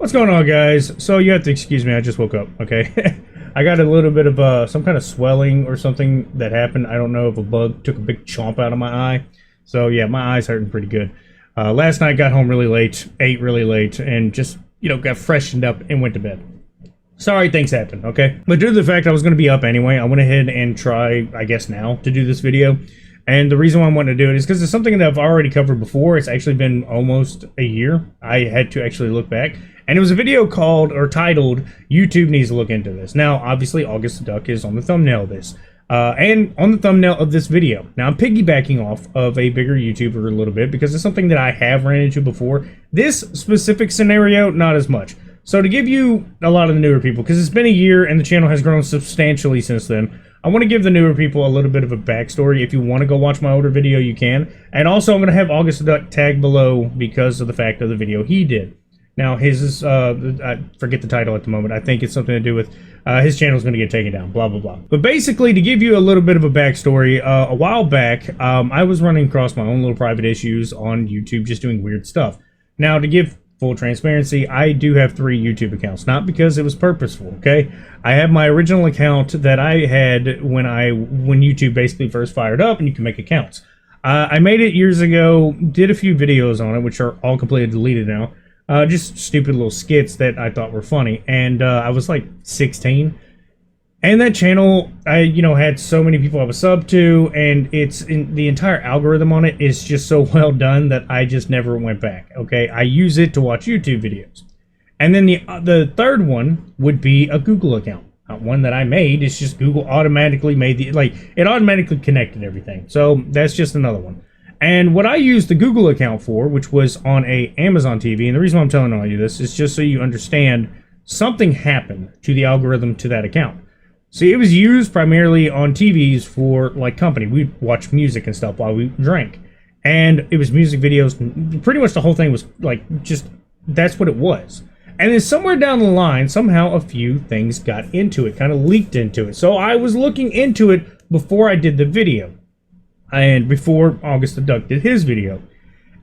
What's going on, guys? So you have to excuse me, I just woke up, okay? I got a little bit of some kind of swelling or something that happened. I don't know if a bug took a big chomp out of my eye. So yeah, my eye's hurting pretty good. Last night got home really late, ate really late, and just, got freshened up and went to bed. Sorry, things happen, okay? But due to the fact I was going to be up anyway, I went ahead and try, I guess now, to do this video. And the reason why I wanted to do it is because it's something that I've already covered before. It's actually been almost a year. I had to actually look back. And it was a video called, or titled, YouTube Needs to Look Into This. Now, obviously, August the Duck is on the thumbnail of this. And on the thumbnail of this video. Now, I'm piggybacking off of a bigger YouTuber a little bit because it's something that I have ran into before. This specific scenario, not as much. So to give you a lot of the newer people, because it's been a year and the channel has grown substantially since then, I want to give the newer people a little bit of a backstory. If you want to go watch my older video, you can. And also, I'm going to have August the Duck tagged below because of the fact of the video he did. Now, his is, I forget the title at the moment. I think it's something to do with his channel is going to get taken down, blah, blah, blah. But basically, to give you a little bit of a backstory, a while back, I was running across my own little private issues on YouTube, just doing weird stuff. Now, to give full transparency, I do have 3 YouTube accounts, not because it was purposeful, okay? I have my original account that I had when YouTube basically first fired up and you can make accounts. I made it years ago, did a few videos on it, which are all completely deleted now. Just stupid little skits that I thought were funny, and I was like 16. And that channel, I had so many people I was subbed to, and the entire algorithm on it is just so well done that I just never went back. Okay, I use it to watch YouTube videos, and then the third one would be a Google account. One that I made is just Google automatically made it automatically connected everything. So that's just another one. And what I used the Google account for, which was on a Amazon TV, and the reason why I'm telling all you this is just so you understand something happened to the algorithm to that account. See, it was used primarily on TVs for, company. We'd watch music and stuff while we drank. And it was music videos. Pretty much the whole thing was, that's what it was. And then somewhere down the line, somehow a few things got into it, kind of leaked into it. So I was looking into it before I did the video. And before August the Duck did his video.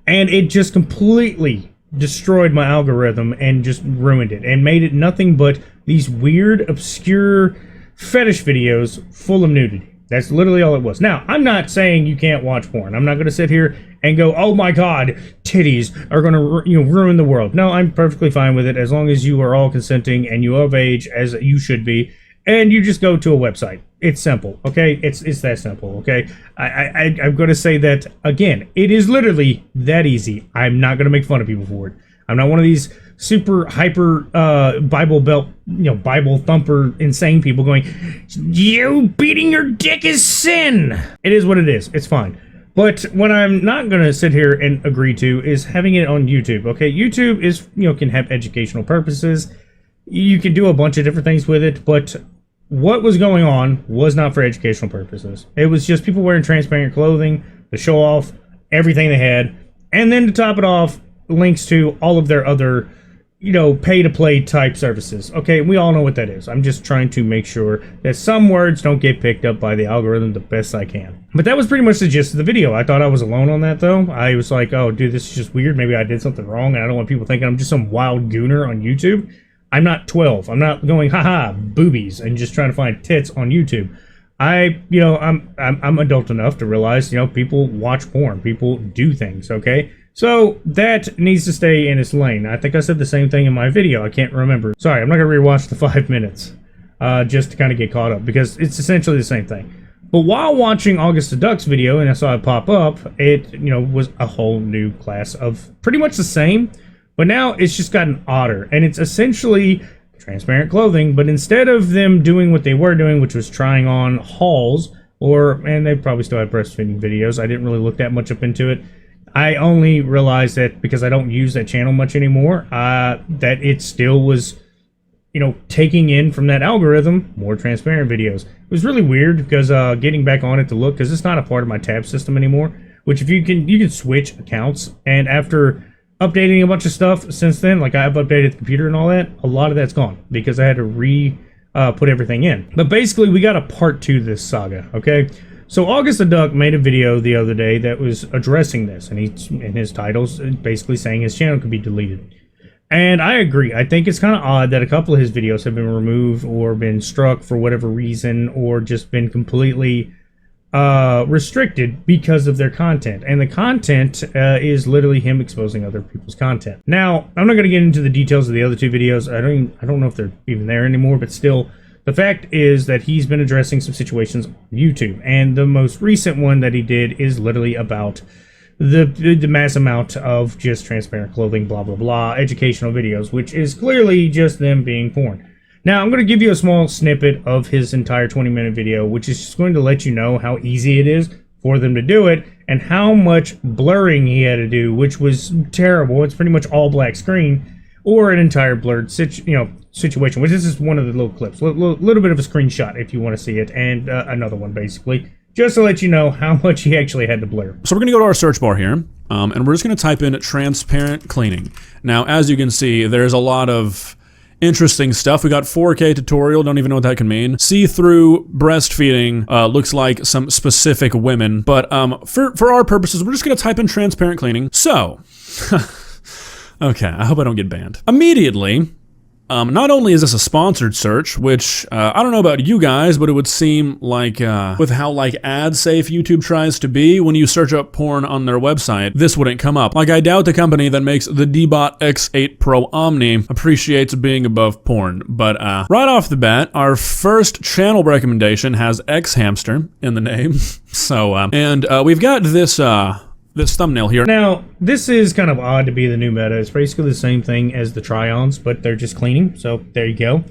And it just completely destroyed my algorithm and just ruined it. And made it nothing but these weird, obscure fetish videos full of nudity. That's literally all it was. Now, I'm not saying you can't watch porn. I'm not going to sit here and go, oh my god, titties are going to ruin the world. No, I'm perfectly fine with it as long as you are all consenting and you are of age, as you should be, and you just go to a website. It's simple, okay? It's that simple, okay? I'm going to say that, again, it is literally that easy. I'm not going to make fun of people for it. I'm not one of these super hyper Bible belt, Bible thumper insane people going, you beating your dick is sin. It is what it is. It's fine. But what I'm not going to sit here and agree to is having it on YouTube, okay? YouTube is, can have educational purposes. You can do a bunch of different things with it, but what was going on was not for educational purposes. It was just people wearing transparent clothing to show off everything they had, and then to top it off, links to all of their other, pay-to-play type services. Okay, we all know what that is. I'm just trying to make sure that some words don't get picked up by the algorithm the best I can. But that was pretty much the gist of the video. I thought I was alone on that, though. I was like, oh, dude, this is just weird. Maybe I did something wrong, and I don't want people thinking I'm just some wild gooner on YouTube. I'm not 12. I'm not going, haha, boobies, and just trying to find tits on YouTube. I'm adult enough to realize, people watch porn. People do things, okay? So that needs to stay in its lane. I think I said the same thing in my video. I can't remember. Sorry, I'm not going to rewatch the 5 minutes just to kind of get caught up because it's essentially the same thing. But while watching August the Duck's video and I saw it pop up, it, was a whole new class of pretty much the same. But now it's just gotten odder, and it's essentially transparent clothing, but instead of them doing what they were doing, which was trying on hauls, and they probably still had breastfeeding videos. I didn't really look that much up into it. I only realized that because I don't use that channel much anymore, that it still was, taking in from that algorithm more transparent videos. It was really weird because getting back on it to look, because it's not a part of my tab system anymore, which if you can switch accounts, and after updating a bunch of stuff since then, I've updated the computer and all that, a lot of that's gone because I had to put everything in. But basically, we got a part 2 to this saga, okay? So August the Duck made a video the other day that was addressing this, and he's in his titles basically saying his channel could be deleted. And I agree. I think it's kind of odd that a couple of his videos have been removed or been struck for whatever reason, or just been completely restricted because of their content. And the content is literally him exposing other people's content. Now, I'm not going to get into the details of the other two videos. I don't know if they're even there anymore, but still, the fact is that he's been addressing some situations on YouTube. And the most recent one that he did is literally about the mass amount of just transparent clothing, blah, blah, blah, educational videos, which is clearly just them being porn. Now, I'm going to give you a small snippet of his entire 20-minute video, which is just going to let you know how easy it is for them to do it and how much blurring he had to do, which was terrible. It's pretty much all black screen or an entire blurred situation, which this is one of the little clips. Little bit of a screenshot if you want to see it, and another one, basically, just to let you know how much he actually had to blur. So we're going to go to our search bar here, and we're just going to type in transparent cleaning. Now, as you can see, there's a lot of interesting stuff. We got 4K tutorial, don't even know what that can mean. See-through breastfeeding, looks like some specific women, but for our purposes, we're just going to type in transparent cleaning. So, okay, I hope I don't get banned. Immediately, not only is this a sponsored search, which I don't know about you guys, but it would seem like with how like ad safe YouTube tries to be, when you search up porn on their website, this wouldn't come up. Like, I doubt the company that makes the D-Bot X8 Pro Omni appreciates being above porn. But right off the bat, our first channel recommendation has X Hamster in the name. So and we've got this thumbnail here. Now, this is kind of odd to be the new meta. It's basically the same thing as the try-ons, but they're just cleaning, so there you go.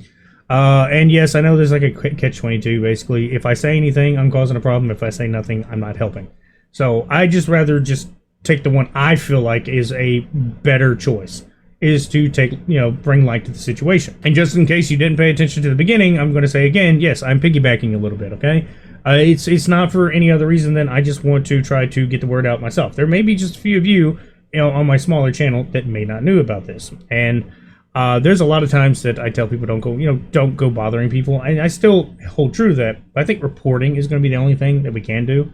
And yes, I know there's like a catch-22, basically. If I say anything, I'm causing a problem. If I say nothing, I'm not helping. So I just rather just take the one I feel like is a better choice, is to take, bring light to the situation. And just in case you didn't pay attention to the beginning, I'm going to say again, yes, I'm piggybacking a little bit, okay? It's not for any other reason than I just want to try to get the word out myself. There may be just a few of you, on my smaller channel that may not know about this. And there's a lot of times that I tell people don't go bothering people. And I still hold true to that. I think reporting is going to be the only thing that we can do.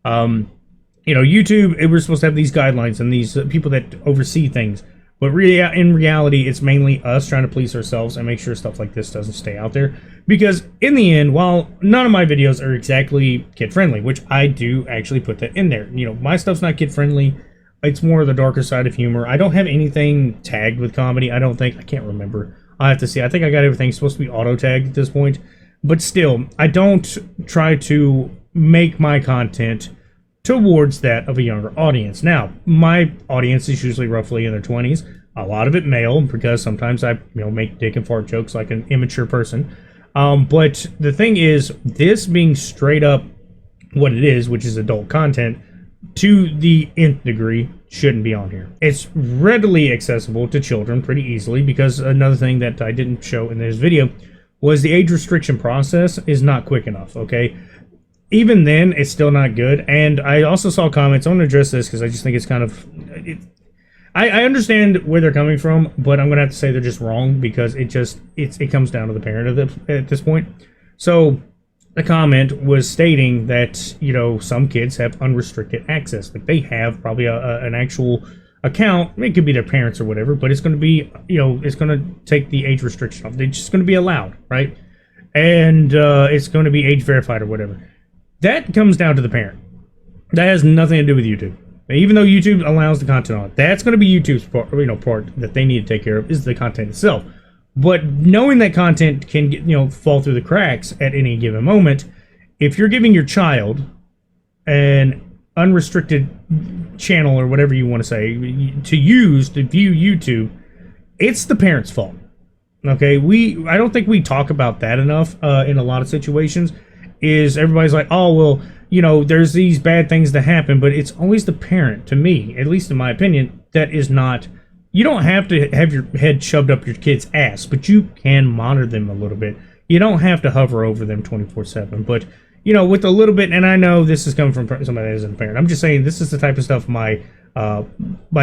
YouTube, we're supposed to have these guidelines and these people that oversee things. But really, in reality, it's mainly us trying to police ourselves and make sure stuff like this doesn't stay out there. Because in the end, while none of my videos are exactly kid-friendly, which I do actually put that in there. My stuff's not kid-friendly. It's more the darker side of humor. I don't have anything tagged with comedy, I don't think. I can't remember. I have to see. I think I got everything supposed to be auto-tagged at this point. But still, I don't try to make my content towards that of a younger audience. Now, my audience is usually roughly in their 20s. A lot of it male, because sometimes I make dick and fart jokes like an immature person. But the thing is, this being straight up what it is, which is adult content, to the nth degree, shouldn't be on here. It's readily accessible to children pretty easily, because another thing that I didn't show in this video was the age restriction process is not quick enough, okay? Even then, it's still not good. And I also saw comments. I want to address this because I just think it's kind of... I understand where they're coming from, but I'm going to have to say they're just wrong, because it comes down to the parent at this point. So the comment was stating that, some kids have unrestricted access. Like, they have probably an actual account. It could be their parents or whatever, but it's going to be, it's going to take the age restriction off. They're just going to be allowed, right? And it's going to be age verified or whatever. That comes down to the parent. That has nothing to do with YouTube. Even though YouTube allows the content on it, that's going to be YouTube's part that they need to take care of, is the content itself. But knowing that content can get, fall through the cracks at any given moment, if you're giving your child an unrestricted channel or whatever you want to say to view YouTube, it's the parent's fault. Okay, I don't think we talk about that enough in a lot of situations. Is everybody's like, oh, well, there's these bad things that happen, but it's always the parent, to me, at least in my opinion, that is not... You don't have to have your head shoved up your kid's ass, but you can monitor them a little bit. You don't have to hover over them 24/7, but, with a little bit, and I know this is coming from somebody that isn't a parent. I'm just saying this is the type of stuff my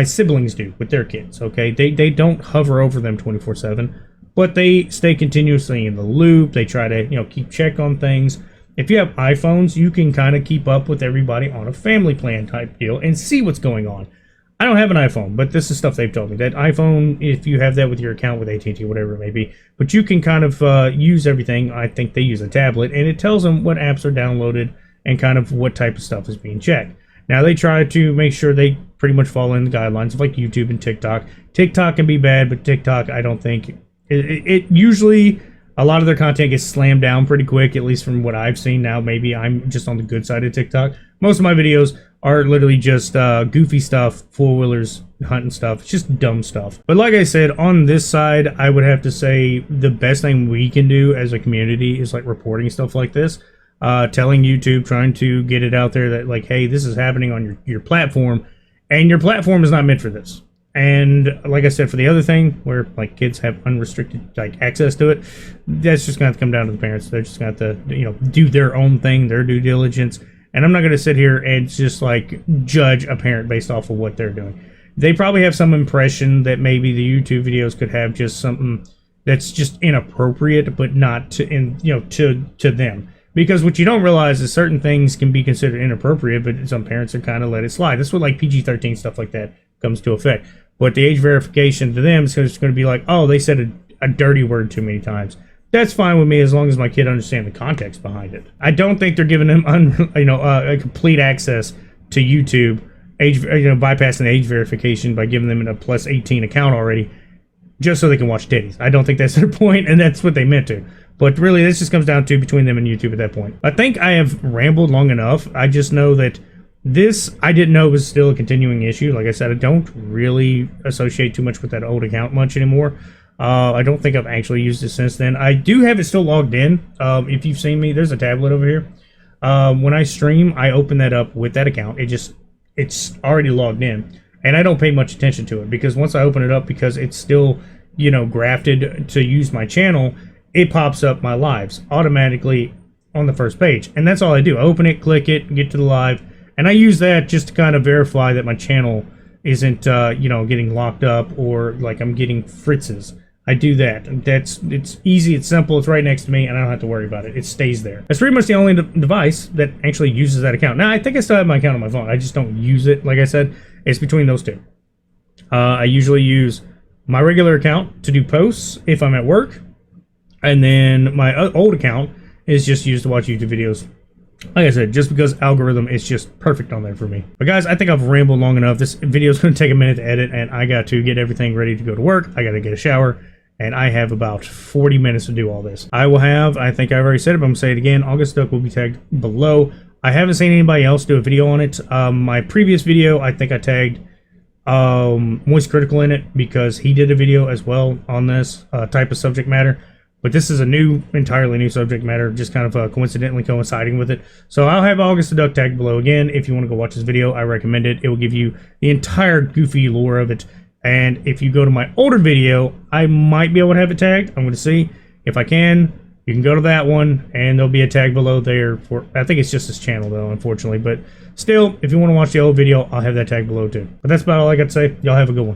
siblings do with their kids, okay? They don't hover over them 24/7, but they stay continuously in the loop. They try to, keep check on things. If you have iPhones, you can kind of keep up with everybody on a family plan type deal and see what's going on. I don't have an iPhone, but this is stuff they've told me. That iPhone, if you have that with your account with AT&T, whatever it may be, but you can kind of use everything. I think they use a tablet, and it tells them what apps are downloaded and kind of what type of stuff is being checked. Now, they try to make sure they pretty much follow in the guidelines of like YouTube and TikTok. TikTok can be bad, but TikTok, I don't think... It usually... A lot of their content gets slammed down pretty quick, at least from what I've seen. Now, maybe I'm just on the good side of TikTok. Most of my videos are literally just goofy stuff, four-wheelers, hunting stuff. It's just dumb stuff. But like I said, on this side, I would have to say the best thing we can do as a community is like reporting stuff like this. Telling YouTube, trying to get it out there that like, hey, this is happening on your platform, and your platform is not meant for this. And like I said, for the other thing, where like kids have unrestricted like access to it, that's just going to come down to the parents. They're just going to have to, you know, do their own thing, their due diligence. And I'm not going to sit here and just like judge a parent based off of what they're doing. They probably have some impression that maybe the YouTube videos could have just something that's just inappropriate, but not to them. Because what you don't realize is certain things can be considered inappropriate, but some parents are kind of let it slide. That's what like PG-13 stuff like that comes to effect. But the age verification to them is just going to be like, oh, they said a dirty word too many times. That's fine with me as long as my kid understands the context behind it. I don't think they're giving them a complete access to YouTube, bypassing age verification by giving them a plus 18 account already, just so they can watch titties. I don't think that's their point, and that's what they meant to. But really, this just comes down to between them and YouTube at that point. I think I have rambled long enough. I just know that this, I didn't know was still a continuing issue. Like I said, I don't really associate too much with that old account much anymore. I don't think I've actually used it since then. I do have it still logged in. If you've seen me, there's a tablet over here. When I stream, I open that up with that account. It's already logged in. And I don't pay much attention to it because once I open it up, because it's still, grafted to use my channel, it pops up my lives automatically on the first page. And that's all I do. I open it, click it, get to the live. And I use that just to kind of verify that my channel isn't, getting locked up or like I'm getting fritzes. I do that. It's easy, it's simple, it's right next to me, and I don't have to worry about it. It stays there. That's pretty much the only device that actually uses that account. Now, I think I still have my account on my phone. I just don't use it. Like I said, it's between those two. I usually use my regular account to do posts if I'm at work, and then my old account is just used to watch YouTube videos. Like I said, just because algorithm is just perfect on there for me. But guys, I think I've rambled long enough. This video is going to take a minute to edit, and I got to get everything ready to go to work. I got to get a shower, and I have about 40 minutes to do all this. I think I've already said it, but I'm going to say it again. August Duck will be tagged below. I haven't seen anybody else do a video on it. My previous video, I think I tagged Moist Critical in it because he did a video as well on this type of subject matter. But this is a entirely new subject matter, just kind of coincidentally coinciding with it. So I'll have August the Duck tagged below again. If you want to go watch this video, I recommend it. It will give you the entire goofy lore of it. And if you go to my older video, I might be able to have it tagged. I'm going to see if I can. You can go to that one, and there'll be a tag below there. I think it's just this channel, though, unfortunately. But still, if you want to watch the old video, I'll have that tag below, too. But that's about all I got to say. Y'all have a good one.